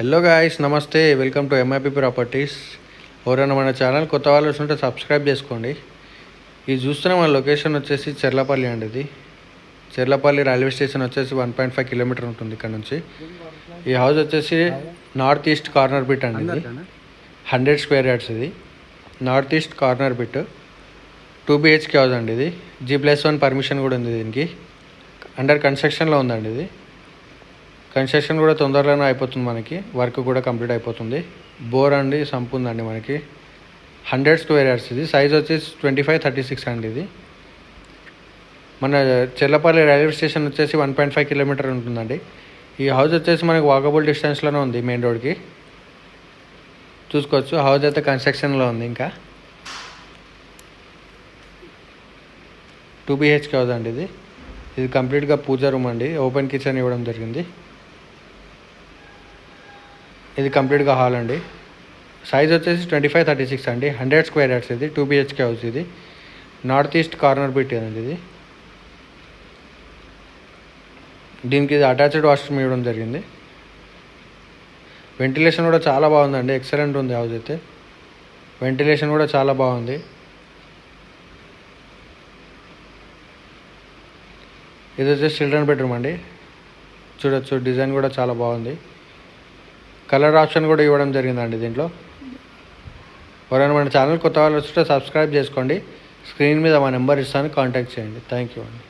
Hello guys, నమస్తే. Welcome to MIP properties. ఎవరైనా మన ఛానల్ కొత్త వాళ్ళు వస్తుంటే సబ్స్క్రైబ్ చేసుకోండి. ఇది చూస్తున్న మన లొకేషన్ వచ్చేసి చెర్లపల్లి అండి. ఇది చెర్లపల్లి రైల్వే స్టేషన్ వచ్చేసి 1.5 కిలోమీటర్ ఉంటుంది ఇక్కడ నుంచి. ఈ హౌస్ వచ్చేసి నార్త్ ఈస్ట్ కార్నర్ బిట్ అండి. ఇది 100 స్క్వేర్ యార్డ్స్. ఇది north east corner bit 2 BHK house అండి. ఇది G+1 పర్మిషన్ కూడా ఉంది. దీనికి అండర్ కన్స్ట్రక్షన్లో ఉందండి. ఇది కన్స్ట్రక్షన్ కూడా తొందరలోనే అయిపోతుంది. మనకి వర్క్ కూడా కంప్లీట్ అయిపోతుంది. బోర్ అండి సంపు ఉందండి మనకి. 100 స్క్వేర్ యార్డ్స్. ఇది సైజ్ వచ్చేసి 25-36 అండి. ఇది మన చెర్లపల్లి రైల్వే స్టేషన్ వచ్చేసి 1.5 కిలోమీటర్ ఉంటుందండి. ఈ హౌస్ వచ్చేసి మనకి వాకబుల్ డిస్టెన్స్లోనే ఉంది మెయిన్ రోడ్కి. చూసుకోవచ్చు. హౌస్ అయితే కన్స్ట్రక్షన్లో ఉంది. ఇంకా 2 BHK హౌస్ అండి. ఇది కంప్లీట్గా పూజా రూమ్ అండి. ఓపెన్ కిచెన్ ఇవ్వడం జరిగింది. ఇది కంప్లీట్గా హాల్ అండి. సైజ్ వచ్చేసి 25-36 అండి. 100 స్క్వేర్ యార్డ్స్. ఇది 2 BHK హౌస్. ఇది నార్త్ ఈస్ట్ కార్నర్ బిట్ అండి. ఇది దీనికి ఇది అటాచ్డ్ వాష్రూమ్ ఇవ్వడం జరిగింది. వెంటిలేషన్ కూడా చాలా బాగుందండి. ఎక్సలెంట్ ఉంది హౌస్ అయితే. వెంటిలేషన్ కూడా చాలా బాగుంది. ఇది వచ్చేసి చిల్డ్రన్ బెడ్రూమ్ అండి. చూడొచ్చు, డిజైన్ కూడా చాలా బాగుంది. కలర్ ఆప్షన్ కూడా ఇవ్వడం జరిగిందండి దీంట్లో. ఎవరైనా మన ఛానల్ కొత్త వాళ్ళు వస్తుంటే సబ్స్క్రైబ్ చేసుకోండి. స్క్రీన్ మీద మా నెంబర్ ఇస్తాను, కాంటాక్ట్ చేయండి. థ్యాంక్ యూ అండి.